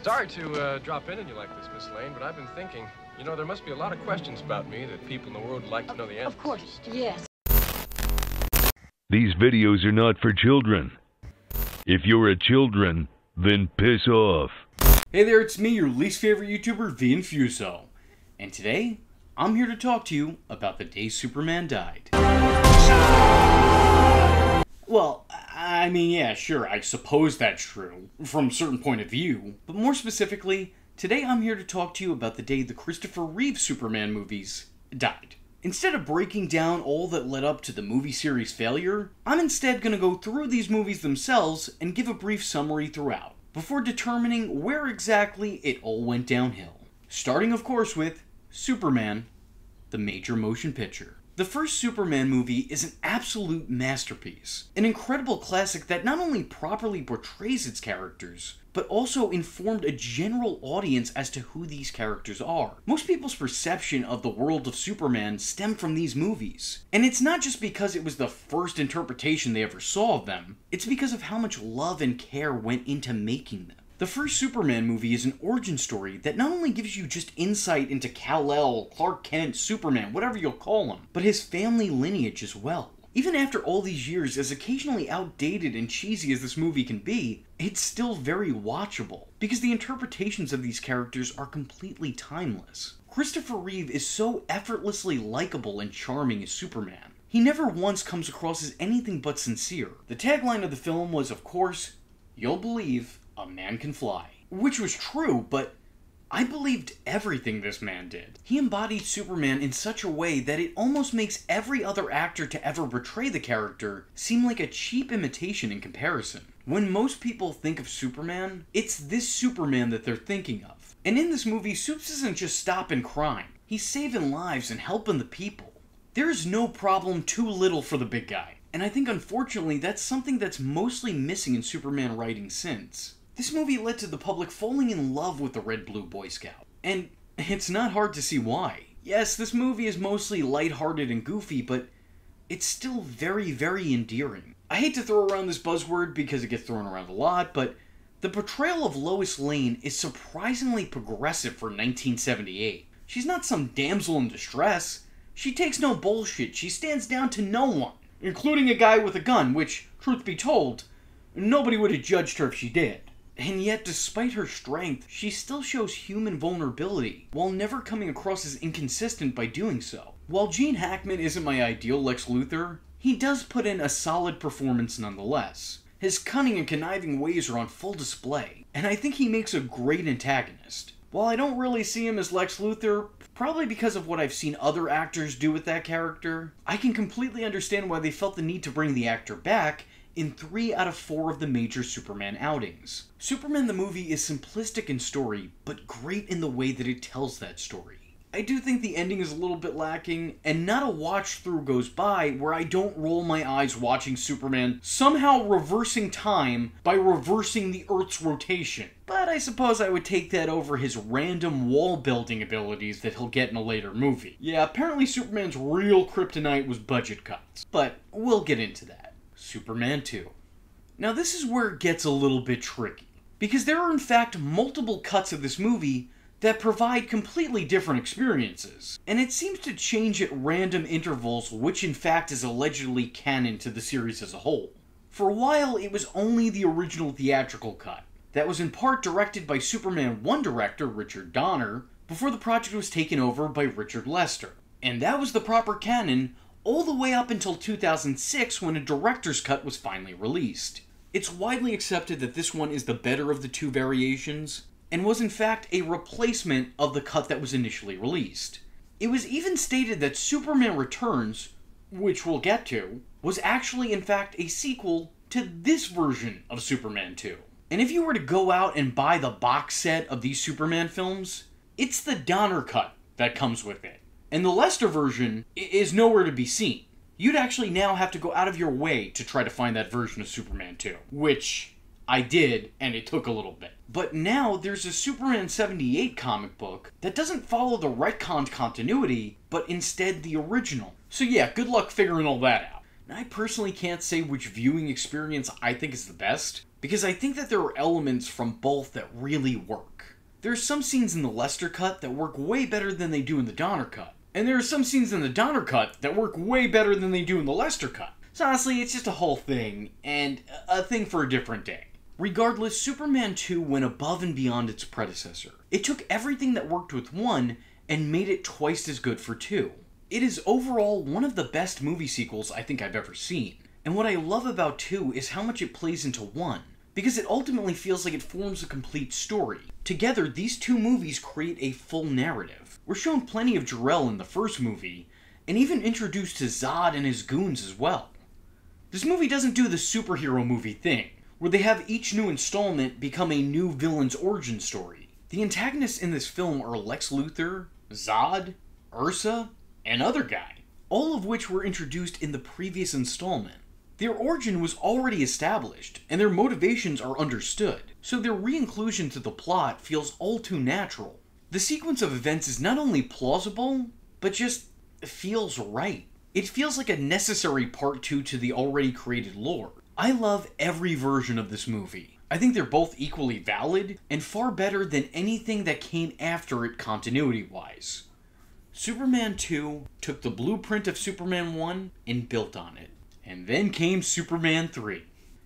Sorry to drop in on you like this, Miss Lane, but I've been thinking, you know, there must be a lot of questions about me that people in the world would like to know the answers. Of course, yes. These videos are not for children. If you're a children, then piss off. Hey there, it's me, your least favorite YouTuber, the Infuso. And today, I'm here to talk to you about the day Superman died. Well, I mean, yeah, sure, I suppose that's true, from a certain point of view. But more specifically, today I'm here to talk to you about the day the Christopher Reeve Superman movies died. Instead of breaking down all that led up to the movie series' failure, I'm instead going to go through these movies themselves and give a brief summary throughout, before determining where exactly it all went downhill. Starting, of course, with Superman, the major motion picture. The first Superman movie is an absolute masterpiece, an incredible classic that not only properly portrays its characters, but also informed a general audience as to who these characters are. Most people's perception of the world of Superman stemmed from these movies. And it's not just because it was the first interpretation they ever saw of them, it's because of how much love and care went into making them. The first Superman movie is an origin story that not only gives you just insight into Kal-El, Clark Kent, Superman, whatever you'll call him, but his family lineage as well. Even after all these years, as occasionally outdated and cheesy as this movie can be, it's still very watchable, because the interpretations of these characters are completely timeless. Christopher Reeve is so effortlessly likable and charming as Superman. He never once comes across as anything but sincere. The tagline of the film was, of course, "You'll believe a man can fly." Which was true, but I believed everything this man did. He embodied Superman in such a way that it almost makes every other actor to ever portray the character seem like a cheap imitation in comparison. When most people think of Superman, it's this Superman that they're thinking of. And in this movie, Supes isn't just stopping crime. He's saving lives and helping the people. There is no problem too little for the big guy. And I think unfortunately that's something that's mostly missing in Superman writing since. This movie led to the public falling in love with the Red Blue Boy Scout. And it's not hard to see why. Yes, this movie is mostly lighthearted and goofy, but it's still very, very endearing. I hate to throw around this buzzword because it gets thrown around a lot, but the portrayal of Lois Lane is surprisingly progressive for 1978. She's not some damsel in distress. She takes no bullshit. She stands down to no one, including a guy with a gun, which, truth be told, nobody would have judged her if she did. And yet, despite her strength, she still shows human vulnerability, while never coming across as inconsistent by doing so. While Gene Hackman isn't my ideal Lex Luthor, he does put in a solid performance nonetheless. His cunning and conniving ways are on full display, and I think he makes a great antagonist. While I don't really see him as Lex Luthor, probably because of what I've seen other actors do with that character, I can completely understand why they felt the need to bring the actor back in 3 out of 4 of the major Superman outings. Superman the movie is simplistic in story, but great in the way that it tells that story. I do think the ending is a little bit lacking, and not a watch-through goes by where I don't roll my eyes watching Superman somehow reversing time by reversing the Earth's rotation. But I suppose I would take that over his random wall-building abilities that he'll get in a later movie. Yeah, apparently Superman's real kryptonite was budget cuts, but we'll get into that. Superman 2. Now this is where it gets a little bit tricky, because there are in fact multiple cuts of this movie that provide completely different experiences, and it seems to change at random intervals which in fact is allegedly canon to the series as a whole. For a while it was only the original theatrical cut, that was in part directed by Superman 1 director Richard Donner, before the project was taken over by Richard Lester. And that was the proper canon all the way up until 2006 when a director's cut was finally released. It's widely accepted that this one is the better of the two variations, and was in fact a replacement of the cut that was initially released. It was even stated that Superman Returns, which we'll get to, was actually in fact a sequel to this version of Superman 2. And if you were to go out and buy the box set of these Superman films, it's the Donner cut that comes with it. And the Lester version is nowhere to be seen. You'd actually now have to go out of your way to try to find that version of Superman 2. Which I did, and it took a little bit. But now there's a Superman 78 comic book that doesn't follow the retconned continuity, but instead the original. So yeah, good luck figuring all that out. Now, I personally can't say which viewing experience I think is the best, because I think that there are elements from both that really work. There are some scenes in the Lester cut that work way better than they do in the Donner cut. And there are some scenes in the Donner cut that work way better than they do in the Lester cut. So honestly, it's just a whole thing, and a thing for a different day. Regardless, Superman 2 went above and beyond its predecessor. It took everything that worked with 1 and made it twice as good for 2. It is overall one of the best movie sequels I think I've ever seen. And what I love about 2 is how much it plays into 1, because it ultimately feels like it forms a complete story. Together, these two movies create a full narrative. We're shown plenty of Jor-El in the first movie, and even introduced to Zod and his goons as well. This movie doesn't do the superhero movie thing, where they have each new installment become a new villain's origin story. The antagonists in this film are Lex Luthor, Zod, Ursa, and other guy, all of which were introduced in the previous installment. Their origin was already established, and their motivations are understood, so their re-inclusion to the plot feels all too natural. The sequence of events is not only plausible, but just feels right. It feels like a necessary part 2 to the already created lore. I love every version of this movie. I think they're both equally valid, and far better than anything that came after it continuity-wise. Superman 2 took the blueprint of Superman 1 and built on it. And then came Superman 3.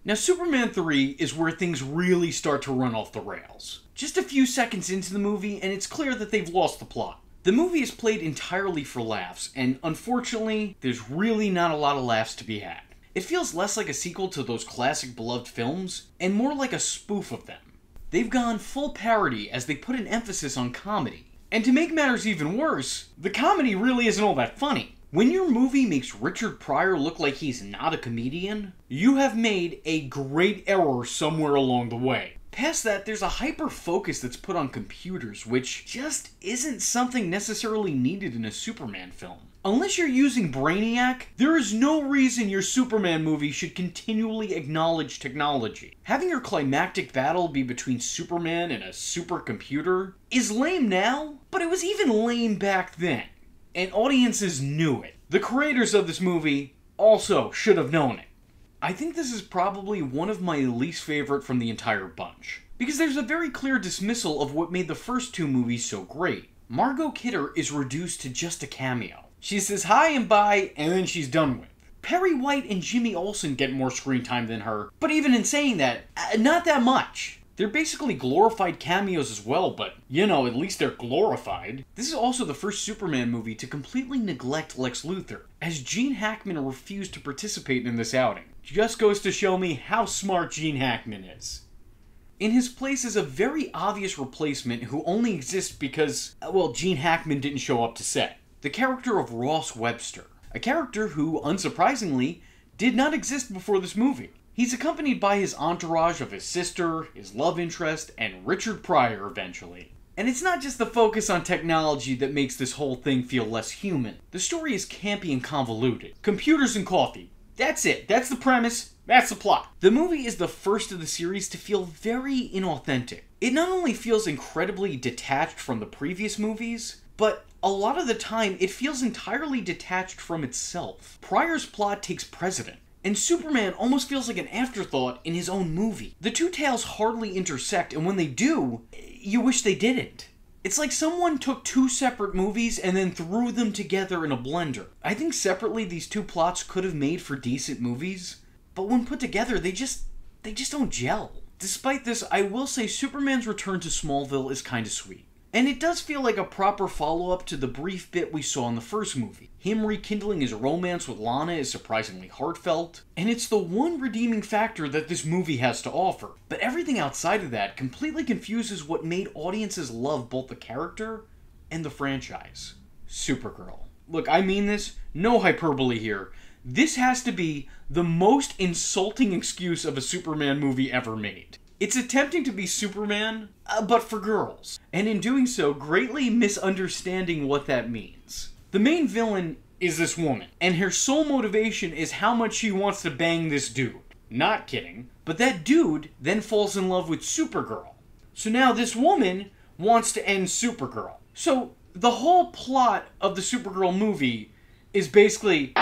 Now, Superman 3 is where things really start to run off the rails. Just a few seconds into the movie, and it's clear that they've lost the plot. The movie is played entirely for laughs, and unfortunately, there's really not a lot of laughs to be had. It feels less like a sequel to those classic beloved films, and more like a spoof of them. They've gone full parody as they put an emphasis on comedy. And to make matters even worse, the comedy really isn't all that funny. When your movie makes Richard Pryor look like he's not a comedian, you have made a great error somewhere along the way. Past that, there's a hyper-focus that's put on computers, which just isn't something necessarily needed in a Superman film. Unless you're using Brainiac, there is no reason your Superman movie should continually acknowledge technology. Having your climactic battle be between Superman and a supercomputer is lame now, but it was even lame back then. And audiences knew it. The creators of this movie also should have known it. I think this is probably one of my least favorite from the entire bunch, because there's a very clear dismissal of what made the first two movies so great. Margot Kidder is reduced to just a cameo. She says hi and bye, and then she's done with. Perry White and Jimmy Olsen get more screen time than her, but even in saying that, not that much. They're basically glorified cameos as well, but, you know, at least they're glorified. This is also the first Superman movie to completely neglect Lex Luthor, as Gene Hackman refused to participate in this outing. Just goes to show me how smart Gene Hackman is. In his place is a very obvious replacement who only exists because, well, Gene Hackman didn't show up to set. The character of Ross Webster, a character who, unsurprisingly, did not exist before this movie. He's accompanied by his entourage of his sister, his love interest, and Richard Pryor eventually. And it's not just the focus on technology that makes this whole thing feel less human. The story is campy and convoluted. Computers and coffee. That's it. That's the premise. That's the plot. The movie is the first of the series to feel very inauthentic. It not only feels incredibly detached from the previous movies, but a lot of the time it feels entirely detached from itself. Pryor's plot takes precedent, and Superman almost feels like an afterthought in his own movie. The two tales hardly intersect, and when they do, you wish they didn't. It's like someone took two separate movies and then threw them together in a blender. I think separately these two plots could have made for decent movies, but when put together they just don't gel. Despite this, I will say Superman's return to Smallville is kinda sweet. And it does feel like a proper follow-up to the brief bit we saw in the first movie. Him rekindling his romance with Lana is surprisingly heartfelt, and it's the one redeeming factor that this movie has to offer. But everything outside of that completely confuses what made audiences love both the character and the franchise. Supergirl. Look, I mean this, no hyperbole here. This has to be the most insulting excuse of a Superman movie ever made. It's attempting to be Superman, but for girls, and in doing so, greatly misunderstanding what that means. The main villain is this woman, and her sole motivation is how much she wants to bang this dude. Not kidding. But that dude then falls in love with Supergirl. So now this woman wants to end Supergirl. So the whole plot of the Supergirl movie is basically...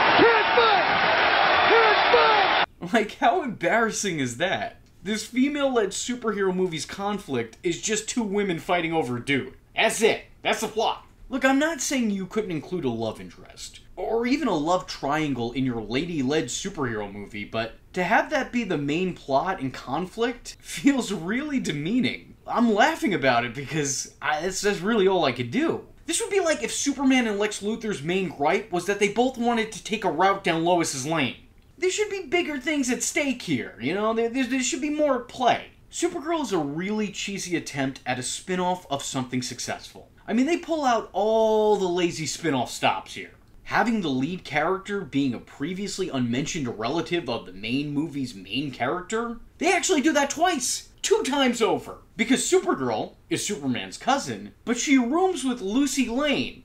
Like, how embarrassing is that? This female-led superhero movie's conflict is just two women fighting over a dude. That's it. That's the plot. Look, I'm not saying you couldn't include a love interest, or even a love triangle in your lady-led superhero movie, but to have that be the main plot and conflict feels really demeaning. I'm laughing about it because that's really all I could do. This would be like if Superman and Lex Luthor's main gripe was that they both wanted to take a route down Lois's lane. There should be bigger things at stake here, you know? There should be more at play. Supergirl is a really cheesy attempt at a spin-off of something successful. I mean, they pull out all the lazy spin-off stops here. Having the lead character being a previously unmentioned relative of the main movie's main character, they actually do that twice. 2 times over. Because Supergirl is Superman's cousin, but she rooms with Lucy Lane,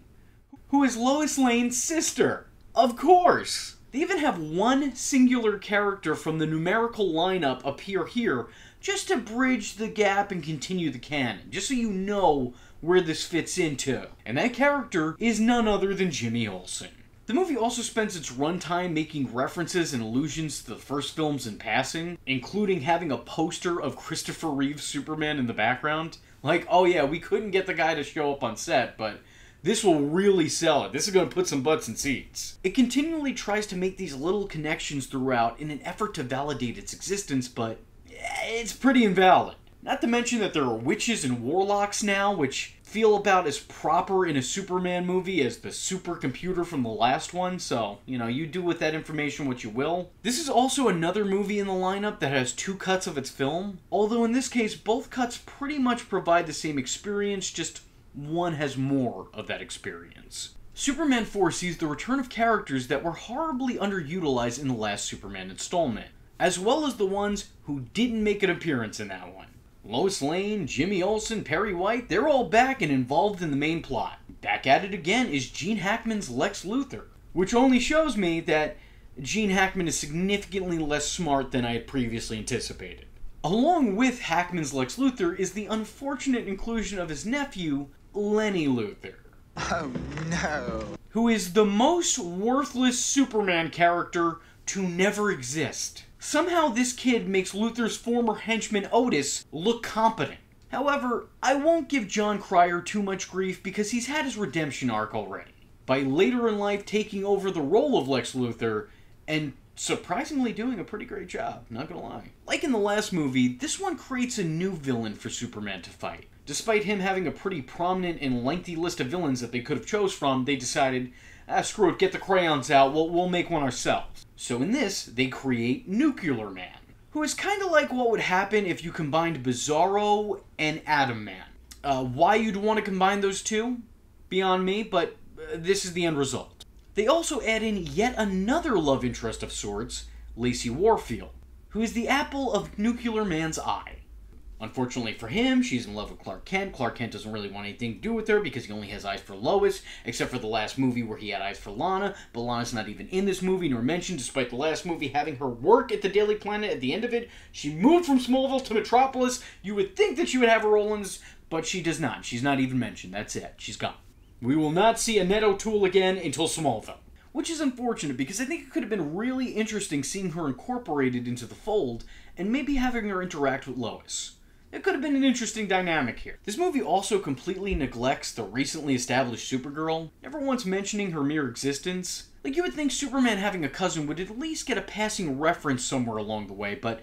who is Lois Lane's sister. Of course. They even have one singular character from the numerical lineup appear here just to bridge the gap and continue the canon, just so you know where this fits into. And that character is none other than Jimmy Olsen. The movie also spends its runtime making references and allusions to the first films in passing, including having a poster of Christopher Reeve Superman in the background. Like, oh yeah, we couldn't get the guy to show up on set, but this will really sell it. This is going to put some butts in seats. It continually tries to make these little connections throughout in an effort to validate its existence, but it's pretty invalid. Not to mention that there are witches and warlocks now, which feel about as proper in a Superman movie as the supercomputer from the last one, so, you know, you do with that information what you will. This is also another movie in the lineup that has 2 cuts of its film, although in this case both cuts pretty much provide the same experience, just one has more of that experience. Superman 4 sees the return of characters that were horribly underutilized in the last Superman installment, as well as the ones who didn't make an appearance in that one. Lois Lane, Jimmy Olsen, Perry White, they're all back and involved in the main plot. Back at it again is Gene Hackman's Lex Luthor, which only shows me that Gene Hackman is significantly less smart than I had previously anticipated. Along with Hackman's Lex Luthor is the unfortunate inclusion of his nephew, Lenny Luthor. Oh no. Who is the most worthless Superman character to never exist. Somehow this kid makes Luthor's former henchman Otis look competent. However, I won't give John Cryer too much grief because he's had his redemption arc already, by later in life taking over the role of Lex Luthor and surprisingly doing a pretty great job, not gonna lie. Like in the last movie, this one creates a new villain for Superman to fight. Despite him having a pretty prominent and lengthy list of villains that they could have chose from, they decided, screw it, get the crayons out, we'll make one ourselves. So in this, they create Nuclear Man, who is kind of like what would happen if you combined Bizarro and Atom Man. Why you'd want to combine those two? Beyond me, but this is the end result. They also add in yet another love interest of sorts, Lacey Warfield, who is the apple of Nuclear Man's eye. Unfortunately for him, she's in love with Clark Kent. Clark Kent doesn't really want anything to do with her because he only has eyes for Lois, except for the last movie where he had eyes for Lana, but Lana's not even in this movie nor mentioned, despite the last movie having her work at the Daily Planet at the end of it. She moved from Smallville to Metropolis. You would think that she would have a role in this, but she does not. She's not even mentioned. That's it. She's gone. We will not see Annette O'Toole again until Smallville. Which is unfortunate because I think it could have been really interesting seeing her incorporated into the fold and maybe having her interact with Lois. It could have been an interesting dynamic here. This movie also completely neglects the recently established Supergirl, never once mentioning her mere existence. Like, you would think Superman having a cousin would at least get a passing reference somewhere along the way, but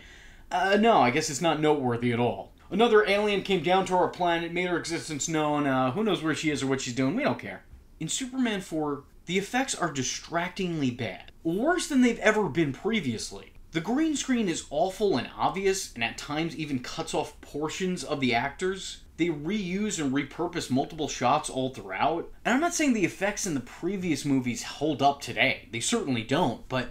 no, I guess it's not noteworthy at all. Another alien came down to our planet, made her existence known, who knows where she is or what she's doing, we don't care. In Superman 4, the effects are distractingly bad, worse than they've ever been previously. The green screen is awful and obvious, and at times even cuts off portions of the actors. They reuse and repurpose multiple shots all throughout. And I'm not saying the effects in the previous movies hold up today. They certainly don't, but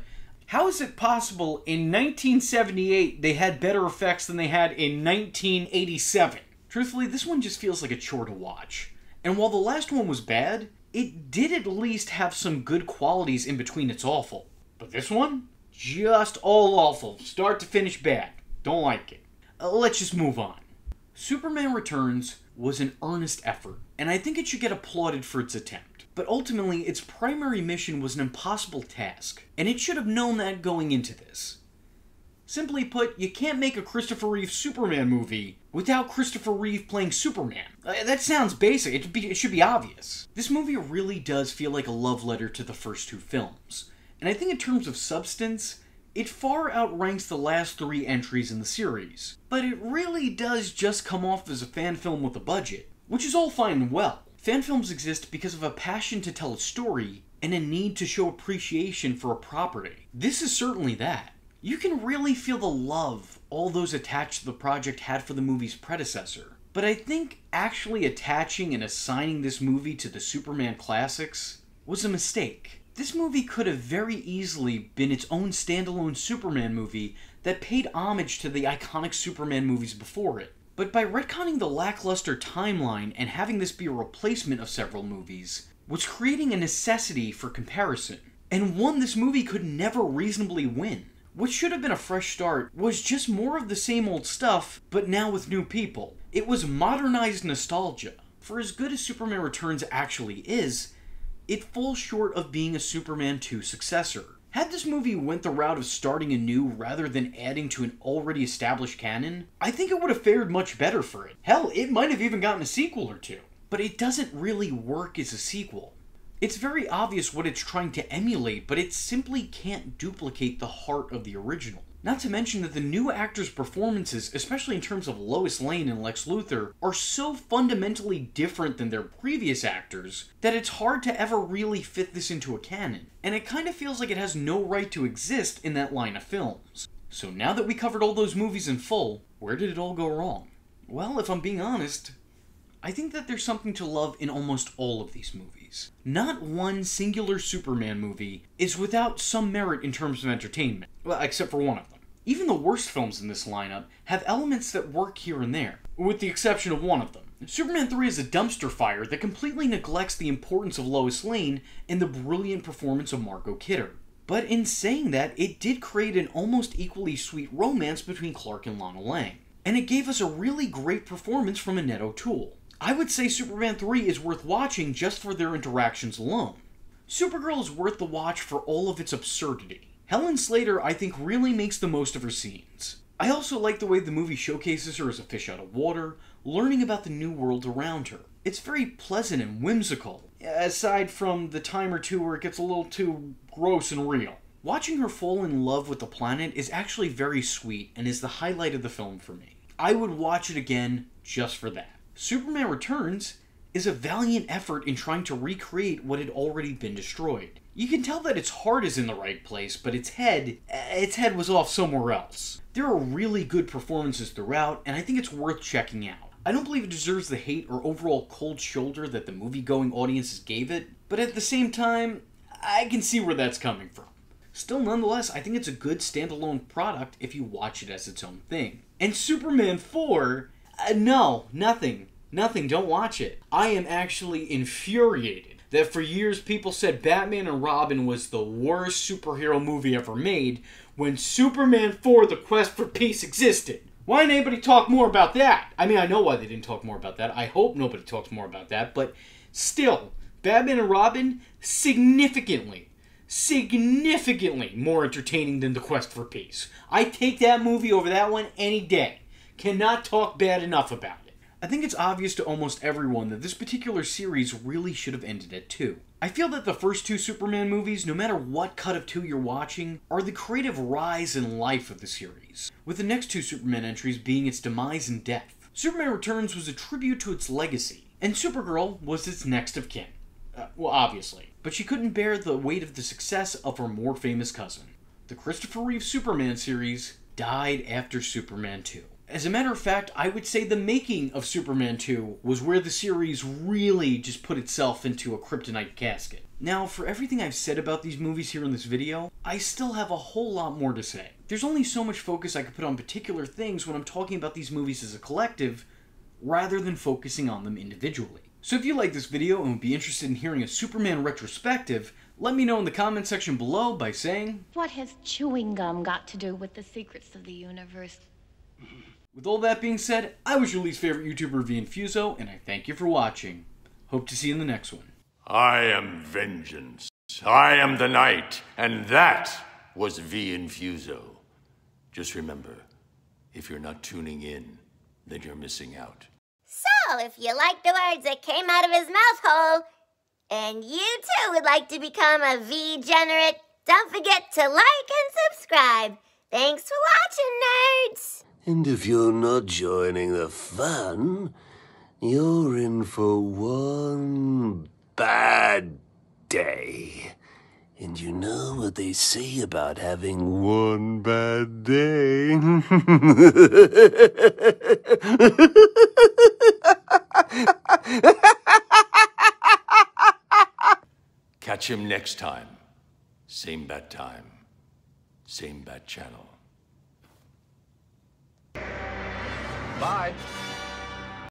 how is it possible in 1978 they had better effects than they had in 1987? Truthfully, this one just feels like a chore to watch. And while the last one was bad, it did at least have some good qualities in between its awful. But this one? Just all awful. Start to finish bad. Don't like it. Let's just move on. Superman Returns was an earnest effort, and I think it should get applauded for its attempt. But ultimately, its primary mission was an impossible task, and it should have known that going into this. Simply put, you can't make a Christopher Reeve Superman movie without Christopher Reeve playing Superman. That sounds basic, it should be obvious. This movie really does feel like a love letter to the first two films. And I think in terms of substance, it far outranks the last three entries in the series. But it really does just come off as a fan film with a budget, which is all fine and well. Fan films exist because of a passion to tell a story and a need to show appreciation for a property. This is certainly that. You can really feel the love all those attached to the project had for the movie's predecessor. But I think actually attaching and assigning this movie to the Superman classics was a mistake. This movie could have very easily been its own standalone Superman movie that paid homage to the iconic Superman movies before it. But by retconning the lackluster timeline and having this be a replacement of several movies, was creating a necessity for comparison, and one this movie could never reasonably win. What should have been a fresh start was just more of the same old stuff, but now with new people. It was modernized nostalgia. For as good as Superman Returns actually is, it falls short of being a Superman 2 successor. Had this movie went the route of starting anew rather than adding to an already established canon, I think it would have fared much better for it. Hell, it might have even gotten a sequel or two. But it doesn't really work as a sequel. It's very obvious what it's trying to emulate, but it simply can't duplicate the heart of the original. Not to mention that the new actors' performances, especially in terms of Lois Lane and Lex Luthor, are so fundamentally different than their previous actors that it's hard to ever really fit this into a canon. And it kind of feels like it has no right to exist in that line of films. So now that we covered all those movies in full, where did it all go wrong? Well, if I'm being honest, I think that there's something to love in almost all of these movies. Not one singular Superman movie is without some merit in terms of entertainment. Well, except for one of them. Even the worst films in this lineup have elements that work here and there, with the exception of one of them. Superman 3 is a dumpster fire that completely neglects the importance of Lois Lane and the brilliant performance of Margot Kidder. But in saying that, it did create an almost equally sweet romance between Clark and Lana Lang. And it gave us a really great performance from Annette O'Toole. I would say Superman 3 is worth watching just for their interactions alone. Supergirl is worth the watch for all of its absurdity. Helen Slater, I think, really makes the most of her scenes. I also like the way the movie showcases her as a fish out of water, learning about the new world around her. It's very pleasant and whimsical, aside from the time or two where it gets a little too gross and real. Watching her fall in love with the planet is actually very sweet and is the highlight of the film for me. I would watch it again just for that. Superman Returns is a valiant effort in trying to recreate what had already been destroyed. You can tell that its heart is in the right place, but its head was off somewhere else. There are really good performances throughout, and I think it's worth checking out. I don't believe it deserves the hate or overall cold shoulder that the movie-going audiences gave it, but at the same time, I can see where that's coming from. Still, nonetheless, I think it's a good standalone product if you watch it as its own thing. And Superman 4, no, nothing, don't watch it. I am actually infuriated that for years people said Batman and Robin was the worst superhero movie ever made when Superman 4 The Quest for Peace existed. Why didn't anybody talk more about that? I mean, I know why they didn't talk more about that. I hope nobody talks more about that, but still, Batman and Robin, significantly more entertaining than The Quest for Peace. I take that movie over that one any day. Cannot talk bad enough about it. I think it's obvious to almost everyone that this particular series really should have ended at 2. I feel that the first two Superman movies, no matter what cut of 2 you're watching, are the creative rise and life of the series, with the next two Superman entries being its demise and death. Superman Returns was a tribute to its legacy, and Supergirl was its next of kin. Well, obviously. But she couldn't bear the weight of the success of her more famous cousin. The Christopher Reeve Superman series died after Superman 2. As a matter of fact, I would say the making of Superman 2 was where the series really just put itself into a kryptonite casket. Now, for everything I've said about these movies here in this video, I still have a whole lot more to say. There's only so much focus I could put on particular things when I'm talking about these movies as a collective, rather than focusing on them individually. So if you like this video and would be interested in hearing a Superman retrospective, let me know in the comment section below by saying, "What has chewing gum got to do with the secrets of the universe?" With all that being said, I was your least favorite YouTuber, Infuso, and I thank you for watching. Hope to see you in the next one. I am vengeance. I am the night, and that was Infuso. Just remember, if you're not tuning in, then you're missing out. So, if you like the words that came out of his mouth hole, and you too would like to become a V-generate, don't forget to like and subscribe. Thanks for watching, nerds! And if you're not joining the fun, you're in for one bad day. And you know what they say about having one bad day? Catch him next time. Same bat time. Same bat channel. Bye.